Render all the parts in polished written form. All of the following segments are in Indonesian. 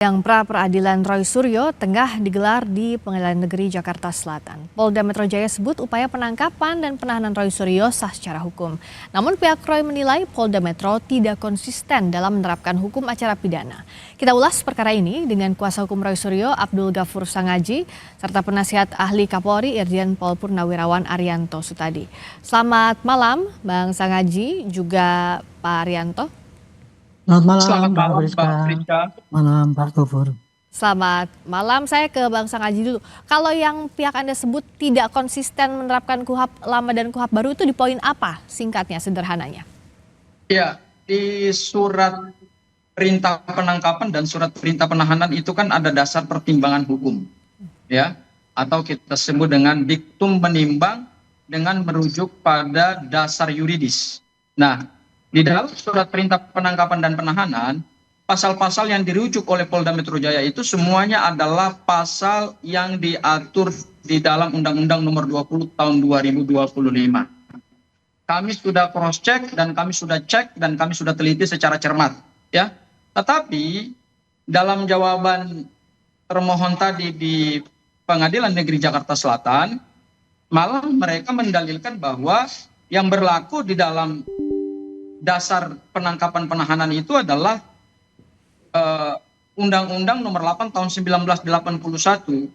Yang pra-peradilan Roy Suryo tengah digelar di Pengadilan Negeri Jakarta Selatan. Polda Metro Jaya sebut upaya penangkapan dan penahanan Roy Suryo sah secara hukum. Namun pihak Roy menilai Polda Metro tidak konsisten dalam menerapkan hukum acara pidana. Kita ulas perkara ini dengan kuasa hukum Roy Suryo Abdul Ghafur Sangaji serta penasihat ahli Kapolri Irjen Pol Purnawirawan Arianto Sutadi. Selamat malam Bang Sangaji juga Pak Arianto. Selamat malam, Selamat Mbak malam, Friska. malam Pak Ghafur. Selamat malam, saya ke Bang Sangaji dulu. Kalau yang pihak Anda sebut tidak konsisten menerapkan KUHP lama dan KUHP baru itu di poin apa singkatnya, sederhananya? Ya, di surat perintah penangkapan dan surat perintah penahanan itu kan ada dasar pertimbangan hukum, ya, atau kita sebut dengan diktum menimbang dengan merujuk pada dasar yuridis. Nah, di dalam surat perintah penangkapan dan penahanan, pasal-pasal yang dirujuk oleh Polda Metro Jaya itu semuanya adalah pasal yang diatur di dalam Undang-Undang Nomor 20 Tahun 2025. Kami sudah cross check dan kami sudah cek dan kami sudah teliti secara cermat, ya. Tetapi dalam jawaban termohon tadi di Pengadilan Negeri Jakarta Selatan, malah mereka mendalilkan bahwa yang berlaku di dalam dasar penangkapan penahanan itu adalah Undang-Undang Nomor 8 Tahun 1981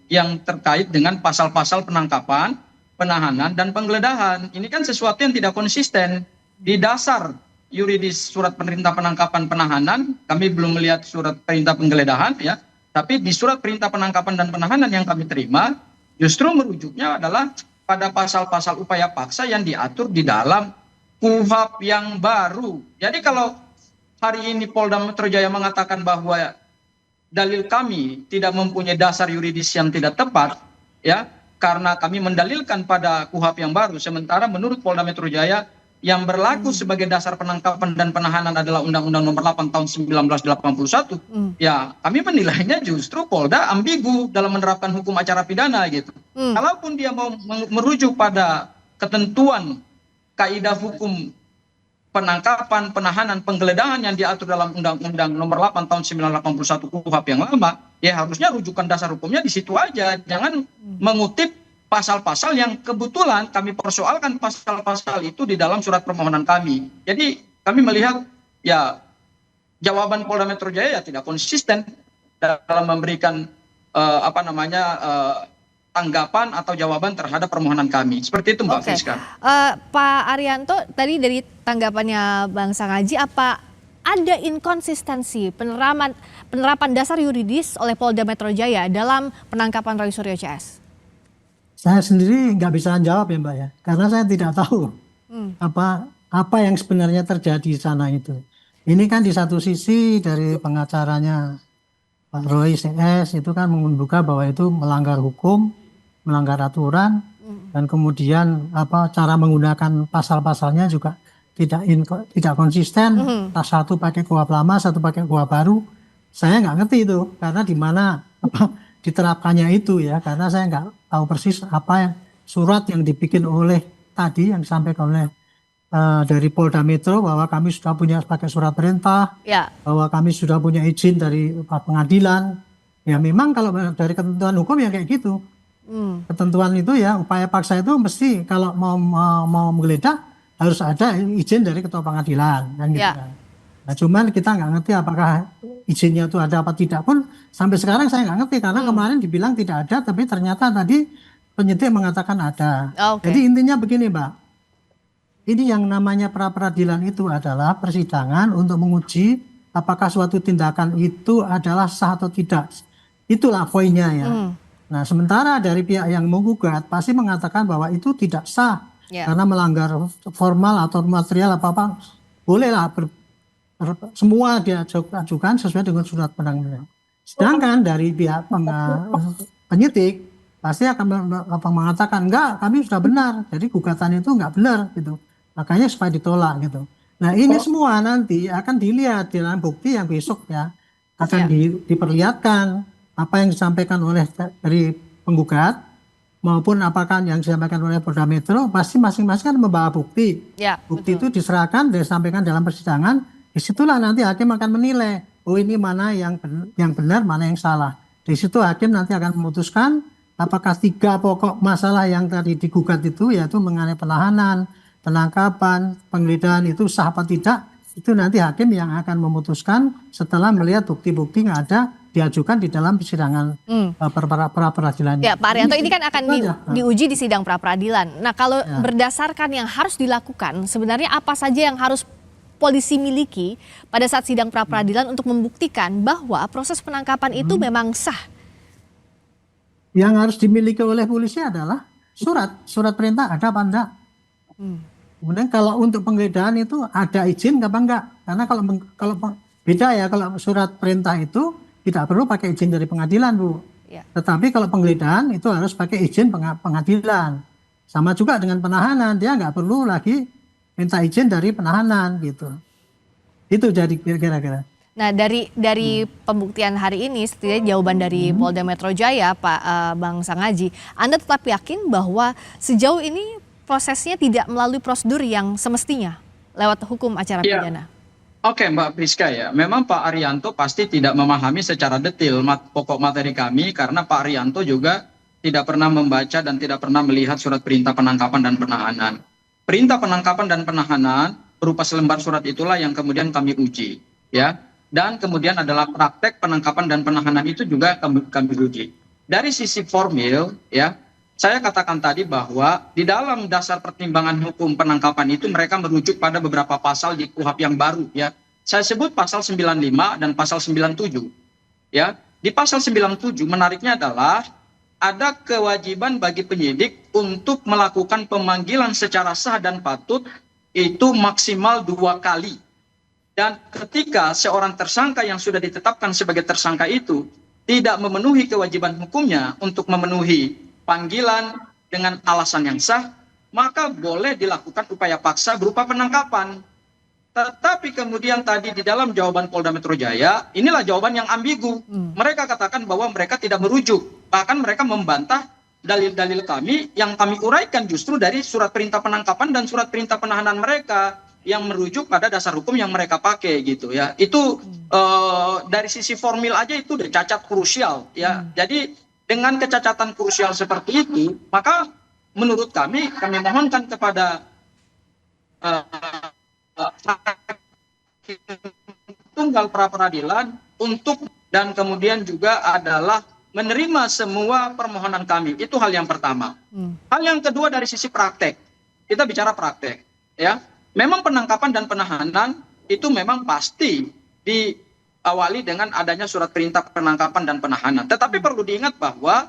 yang terkait dengan pasal-pasal penangkapan, penahanan, dan penggeledahan. Ini kan sesuatu yang tidak konsisten. Di dasar yuridis surat perintah penangkapan penahanan, kami belum melihat surat perintah penggeledahan, ya. Tapi di surat perintah penangkapan dan penahanan yang kami terima, justru merujuknya adalah pada pasal-pasal upaya paksa yang diatur di dalam KUHP yang baru. Jadi kalau hari ini Polda Metro Jaya mengatakan bahwa dalil kami tidak mempunyai dasar yuridis yang tidak tepat, ya, karena kami mendalilkan pada KUHP yang baru, sementara menurut Polda Metro Jaya yang berlaku sebagai dasar penangkapan dan penahanan adalah Undang-Undang Nomor 8 Tahun 1981, ya kami menilainya justru Polda ambigu dalam menerapkan hukum acara pidana gitu. Kalaupun dia mau merujuk pada ketentuan kaidah hukum penangkapan, penahanan, penggeledahan yang diatur dalam Undang-Undang Nomor 8 Tahun 1981 KUHP yang lama, ya harusnya rujukan dasar hukumnya di situ aja. Jangan mengutip pasal-pasal yang kebetulan kami persoalkan pasal-pasal itu di dalam surat permohonan kami. Jadi kami melihat ya jawaban Polda Metro Jaya ya tidak konsisten dalam memberikan tanggapan atau jawaban terhadap permohonan kami. Seperti itu Mbak Friska. Pak Arianto, tadi dari tanggapannya Bang Sangaji, apa ada inkonsistensi penerapan dasar yuridis oleh Polda Metro Jaya dalam penangkapan Roy Suryo CS? Saya sendiri nggak bisa jawab ya Mbak ya, karena saya tidak tahu apa yang sebenarnya terjadi di sana itu. Ini kan di satu sisi dari pengacaranya Pak Roy CS itu kan membuka bahwa itu melanggar hukum, melanggar aturan, dan kemudian cara menggunakan pasal-pasalnya juga tidak konsisten. Satu pakai KUHP lama, satu pakai KUHP baru. Saya nggak ngerti itu karena di mana diterapkannya itu ya, karena saya nggak tahu persis apa yang surat yang dibikin oleh tadi yang disampaikan oleh dari Polda Metro bahwa kami sudah punya pakai surat perintah, bahwa kami sudah punya izin dari pengadilan. Ya memang kalau dari ketentuan hukum ya kayak gitu. Ketentuan itu ya upaya paksa itu mesti kalau mau menggeledah harus ada izin dari ketua pengadilan kan gitu kan. Nah cuman kita nggak ngerti apakah izinnya itu ada apa tidak pun sampai sekarang saya nggak ngerti karena kemarin dibilang tidak ada tapi ternyata tadi penyidik mengatakan ada. Jadi intinya begini Mbak, ini yang namanya pra-peradilan itu adalah persidangan untuk menguji apakah suatu tindakan itu adalah sah atau tidak. Itulah poinnya ya. Nah sementara dari pihak yang menggugat pasti mengatakan bahwa itu tidak sah karena melanggar formal atau material apa-apa. Bolehlah semua diajukan sesuai dengan surat penangkapan. Sedangkan dari pihak penyidik pasti akan mengatakan enggak, kami sudah benar. Jadi gugatan itu enggak benar gitu. Makanya supaya ditolak gitu. Nah ini semua nanti akan dilihat dalam bukti yang besok ya akan diperlihatkan apa yang disampaikan oleh dari penggugat maupun apakah yang disampaikan oleh Polda Metro. Pasti masing-masing kan membawa bukti. Bukti itu diserahkan dan disampaikan dalam persidangan. Disitulah nanti hakim akan menilai oh ini mana yang benar, mana yang salah. Di situ hakim nanti akan memutuskan apakah 3 pokok masalah yang tadi digugat itu, yaitu mengenai penahanan, penangkapan, penggeledahan itu sah apa tidak, itu nanti hakim yang akan memutuskan setelah melihat bukti-bukti yang ada diajukan di dalam persidangan pra-peradilan. Ya, Pak Arianto, ini kan akan Itu aja. diuji di sidang pra-peradilan. Nah, kalau berdasarkan yang harus dilakukan, sebenarnya apa saja yang harus polisi miliki pada saat sidang pra-peradilan untuk membuktikan bahwa proses penangkapan itu memang sah? Yang harus dimiliki oleh polisi adalah surat perintah ada apa enggak. Kemudian kalau untuk penggeledahan itu ada izin apa enggak? Karena kalau beda ya, kalau surat perintah itu tidak perlu pakai izin dari pengadilan, Bu. Ya. Tetapi kalau penggeledahan itu harus pakai izin pengadilan. Sama juga dengan penahanan, dia nggak perlu lagi minta izin dari penahanan gitu. Itu jadi kira-kira. Nah, dari pembuktian hari ini, setidaknya jawaban dari Polda Metro Jaya, Pak Bang Sangaji, Anda tetap yakin bahwa sejauh ini prosesnya tidak melalui prosedur yang semestinya lewat hukum acara pidana? Oke, Mbak Priska ya. Memang Pak Arianto pasti tidak memahami secara detail pokok materi kami karena Pak Arianto juga tidak pernah membaca dan tidak pernah melihat surat perintah penangkapan dan penahanan. Perintah penangkapan dan penahanan berupa selembar surat itulah yang kemudian kami uji, ya. Dan kemudian adalah praktek penangkapan dan penahanan itu juga kami uji. Dari sisi formil, ya, saya katakan tadi bahwa di dalam dasar pertimbangan hukum penangkapan itu mereka merujuk pada beberapa pasal di KUHP yang baru, ya. Saya sebut pasal 95 dan pasal 97. Ya, di pasal 97 menariknya adalah ada kewajiban bagi penyidik untuk melakukan pemanggilan secara sah dan patut itu maksimal 2 kali. Dan ketika seorang tersangka yang sudah ditetapkan sebagai tersangka itu tidak memenuhi kewajiban hukumnya untuk memenuhi panggilan dengan alasan yang sah, maka boleh dilakukan upaya paksa berupa penangkapan. Tetapi kemudian tadi di dalam jawaban Polda Metro Jaya, inilah jawaban yang ambigu. Mereka katakan bahwa mereka tidak merujuk. Bahkan mereka membantah dalil-dalil kami yang kami uraikan justru dari surat perintah penangkapan dan surat perintah penahanan mereka yang merujuk pada dasar hukum yang mereka pakai gitu ya. Itu dari sisi formil aja itu udah cacat krusial ya. Jadi dengan kecacatan krusial seperti itu, maka menurut kami mohonkan kepada tunggal pra peradilan untuk dan kemudian juga adalah menerima semua permohonan kami. Itu hal yang pertama. Hal yang kedua dari sisi praktek. Kita bicara praktek ya. Memang penangkapan dan penahanan itu memang pasti diawali dengan adanya surat perintah penangkapan dan penahanan. Tetapi perlu diingat bahwa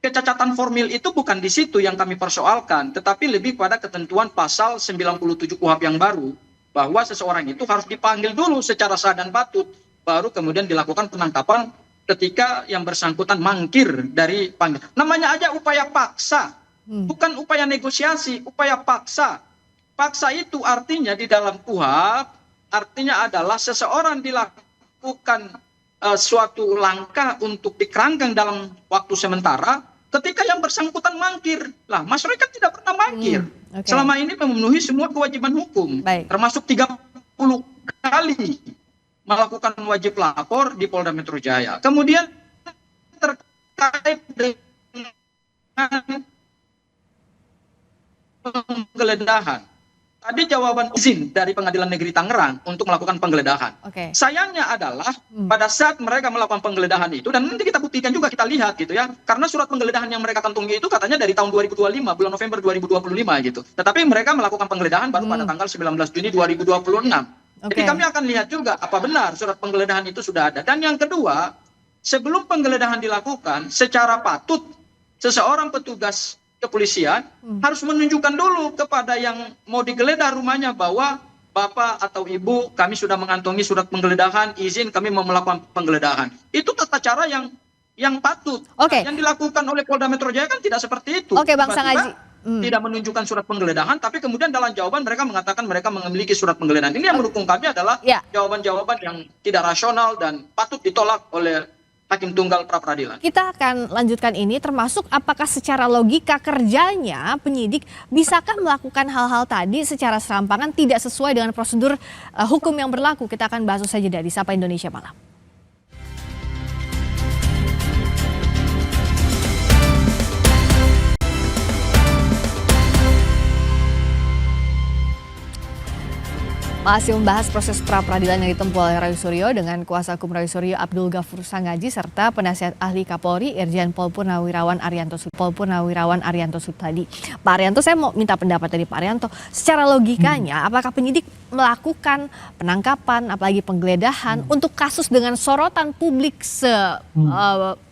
kecacatan formil itu bukan di situ yang kami persoalkan, tetapi lebih pada ketentuan pasal 97 KUHP yang baru, bahwa seseorang itu harus dipanggil dulu secara sah dan patut, baru kemudian dilakukan penangkapan ketika yang bersangkutan mangkir dari panggil. Namanya aja upaya paksa, bukan upaya negosiasi, upaya paksa. Paksa itu artinya di dalam KUHP, artinya adalah seseorang dilakukan suatu langkah untuk dikerangkeng dalam waktu sementara ketika yang bersangkutan mangkir. Lah, masyarakat tidak pernah mangkir. Selama ini memenuhi semua kewajiban hukum, termasuk 30 kali melakukan wajib lapor di Polda Metro Jaya. Kemudian terkait dengan penggeledahan. Tadi jawaban izin dari Pengadilan Negeri Tangerang untuk melakukan penggeledahan. Sayangnya adalah pada saat mereka melakukan penggeledahan itu, dan nanti kita buktikan juga, kita lihat gitu ya, karena surat penggeledahan yang mereka kantongi itu katanya dari tahun 2025, bulan November 2025 gitu. Tetapi mereka melakukan penggeledahan baru pada tanggal 19 Juni 2026. Jadi kami akan lihat juga apa benar surat penggeledahan itu sudah ada. Dan yang kedua, sebelum penggeledahan dilakukan, secara patut seseorang petugas kepolisian harus menunjukkan dulu kepada yang mau digeledah rumahnya bahwa Bapak atau Ibu, kami sudah mengantongi surat penggeledahan, izin kami mau melakukan penggeledahan. Itu tata cara yang patut. Yang dilakukan oleh Polda Metro Jaya kan tidak seperti itu. Bang Sangaji. Tidak menunjukkan surat penggeledahan, tapi kemudian dalam jawaban mereka mengatakan mereka memiliki surat penggeledahan. Ini yang mendukung kami adalah jawaban-jawaban yang tidak rasional dan patut ditolak oleh hakim tunggal pra peradilan. Kita akan lanjutkan ini, termasuk apakah secara logika kerjanya penyidik bisakah melakukan hal-hal tadi secara serampangan tidak sesuai dengan prosedur hukum yang berlaku. Kita akan bahas usai jeda di Sapa Indonesia Malam. Masih membahas proses pra-peradilan yang ditempuh oleh Roy Suryo dengan kuasa hukum Roy Suryo Abdul Ghafur Sangaji serta penasihat ahli Kapolri Irjen Pol Purnawirawan Arianto Suptadi. Pak Arianto, saya mau minta pendapat dari Pak Arianto. Secara logikanya, apakah penyidik melakukan penangkapan, apalagi penggeledahan untuk kasus dengan sorotan publik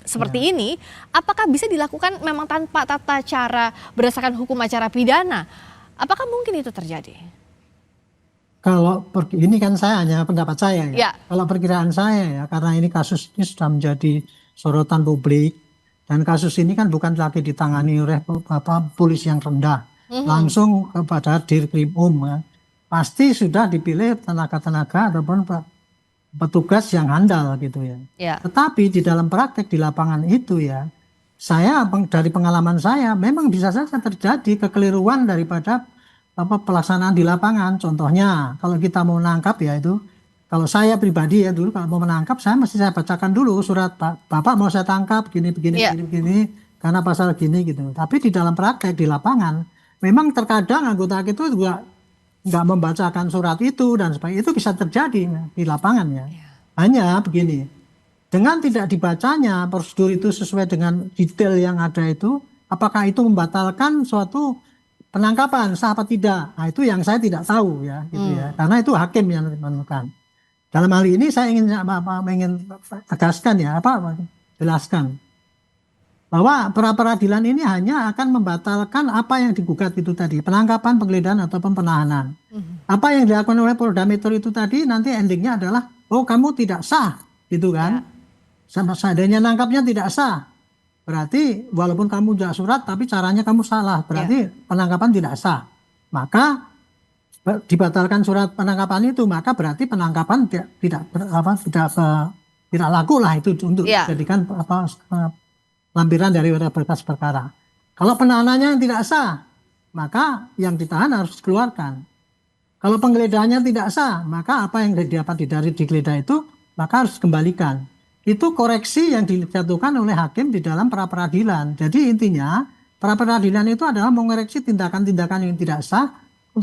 seperti ini, apakah bisa dilakukan memang tanpa tata cara berdasarkan hukum acara pidana? Apakah mungkin itu terjadi? Kalau ini kan saya hanya pendapat saya ya. Ya. Kalau perkiraan saya ya, karena ini kasus ini sudah menjadi sorotan publik dan kasus ini kan bukan lagi ditangani oleh polisi yang rendah, langsung kepada Dirkrimum ya. Pasti sudah dipilih tenaga-tenaga ataupun petugas yang handal gitu ya. Ya. Tetapi di dalam praktek di lapangan itu ya, saya dari pengalaman saya memang bisa saja terjadi kekeliruan daripada pelaksanaan di lapangan. Contohnya kalau kita mau menangkap ya itu, kalau saya pribadi ya dulu kalau mau menangkap saya bacakan dulu surat, Bapak mau saya tangkap begini karena pasal gini gitu. Tapi di dalam praktek di lapangan memang terkadang anggota itu juga nggak membacakan surat itu dan sebagainya. Itu bisa terjadi di lapangan ya. Hanya begini, dengan tidak dibacanya prosedur itu sesuai dengan detail yang ada itu, apakah itu membatalkan suatu penangkapan sah apa tidak? Nah, itu yang saya tidak tahu ya, gitu ya. Karena itu hakim yang menentukan. Dalam hal ini saya ingin tegaskan ya, jelaskan bahwa pra-peradilan ini hanya akan membatalkan apa yang digugat itu tadi, penangkapan, penggeledahan ataupun penahanan. Apa yang dilakukan oleh Polda Metro itu tadi nanti endingnya adalah, oh kamu tidak sah, gitu kan? Sama seadanya nangkapnya tidak sah. Berarti walaupun kamu tidak surat tapi caranya kamu salah, berarti penangkapan tidak sah. Maka dibatalkan surat penangkapan itu, maka berarti penangkapan tidak laku lah itu untuk dijadikan lampiran dari berkas perkara. Kalau penahanannya yang tidak sah, maka yang ditahan harus dikeluarkan. Kalau penggeledahannya tidak sah, maka apa yang didapat dari digeledah itu maka harus dikembalikan. Itu koreksi yang dijatuhkan oleh hakim di dalam pra-peradilan. Jadi intinya pra-peradilan itu adalah mengoreksi tindakan-tindakan yang tidak sah.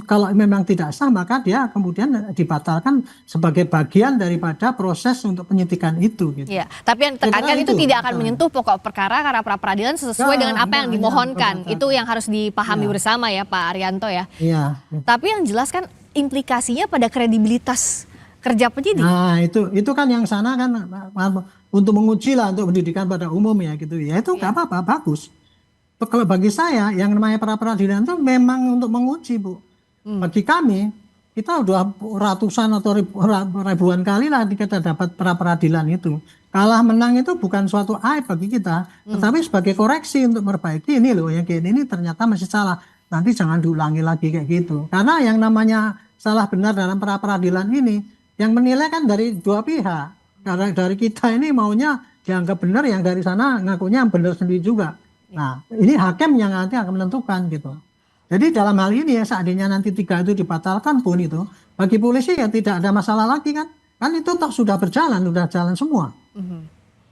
Kalau memang tidak sah maka dia kemudian dibatalkan sebagai bagian daripada proses untuk penyidikan itu. Gitu. Ya, tapi yang ditekankan itu tidak akan menyentuh pokok perkara karena pra-peradilan sesuai dengan apa yang dimohonkan. Itu yang harus dipahami bersama ya Pak Arianto ya. Iya. Tapi yang jelas kan implikasinya pada kredibilitas kerja penyidik. Nah itu kan yang sana kan untuk menguji lah untuk pendidikan pada umum ya gitu ya, itu nggak apa-apa, bagus. Kalau bagi saya yang namanya pra-peradilan itu memang untuk menguji Bu. Bagi kami kita udah ratusan atau ribuan kali lah kita dapat pra-peradilan itu. Kalah menang itu bukan suatu aib bagi kita, tetapi sebagai koreksi untuk memperbaiki ini loh yang kayak ini ternyata masih salah. Nanti jangan diulangi lagi kayak gitu. Karena yang namanya salah benar dalam pra-peradilan ini yang menilai kan dari dua pihak. Karena dari kita ini maunya dianggap benar, yang dari sana ngakunya yang benar sendiri juga. Nah, ini hakim yang nanti akan menentukan gitu. Jadi dalam hal ini ya seandainya nanti 3 itu dibatalkan pun itu, bagi polisi ya tidak ada masalah lagi kan. Kan itu toh sudah berjalan, sudah jalan semua.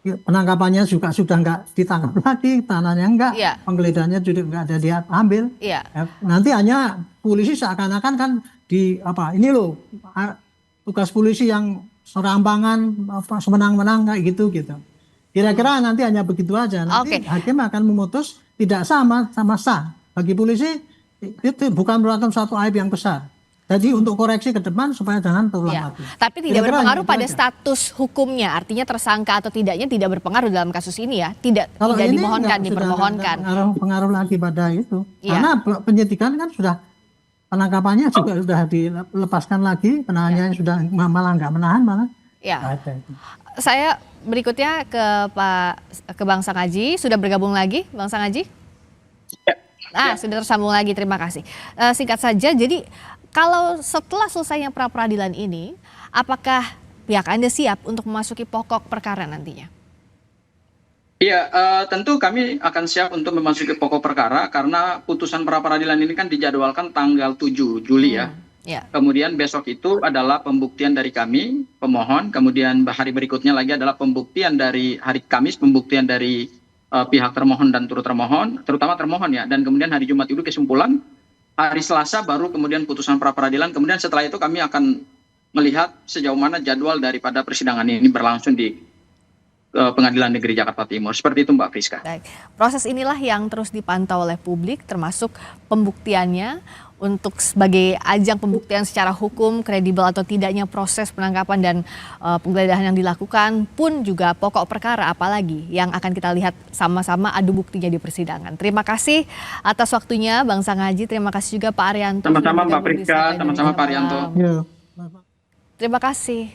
Penangkapannya juga sudah nggak ditangkap lagi, tahanannya nggak, penggeledahannya juga nggak ada dia ambil. Nanti hanya polisi seakan-akan kan ini loh, tugas polisi yang serampangan semenang-menang kayak gitu. Kira-kira nanti hanya begitu aja. Nanti hakim akan memutus tidak sama sah. Bagi polisi itu bukan merupakan suatu aib yang besar. Jadi untuk koreksi ke depan supaya jangan terulang lagi. Tapi tidak berpengaruh pada status hukumnya, artinya tersangka atau tidaknya tidak berpengaruh dalam kasus ini ya. Tidak dimohonkan, dipermohonkan. Pengaruh lagi pada itu. Karena penyidikan kan sudah, penangkapannya juga sudah dilepaskan lagi, penahanannya sudah malah nggak menahan malah. Saya berikutnya ke Bang Sangaji, sudah bergabung lagi Bang Sangaji? Sudah tersambung lagi, terima kasih. Singkat saja, jadi kalau setelah selesainya pra-peradilan ini, apakah pihak Anda siap untuk memasuki pokok perkara nantinya? Iya, tentu kami akan siap untuk memasuki pokok perkara karena putusan pra peradilan ini kan dijadwalkan tanggal 7 Juli ya. Ya. Kemudian besok itu adalah pembuktian dari kami, pemohon. Kemudian hari berikutnya lagi adalah pembuktian dari hari Kamis, pembuktian dari pihak termohon dan turut termohon, terutama termohon ya. Dan kemudian hari Jumat itu kesimpulan. Hari Selasa baru kemudian putusan pra peradilan. Kemudian setelah itu kami akan melihat sejauh mana jadwal daripada persidangan ini berlangsung di Pengadilan Negeri Jakarta Timur. Seperti itu Mbak Friska. Baik, proses inilah yang terus dipantau oleh publik, termasuk pembuktiannya untuk sebagai ajang pembuktian secara hukum, kredibel atau tidaknya proses penangkapan dan penggeledahan yang dilakukan, pun juga pokok perkara apalagi yang akan kita lihat sama-sama adu buktinya di persidangan. Terima kasih atas waktunya Bang Sangaji, terima kasih juga Pak Arianto. Sama-sama Mbak Friska, sama-sama Pak Arianto. Ya. Terima kasih.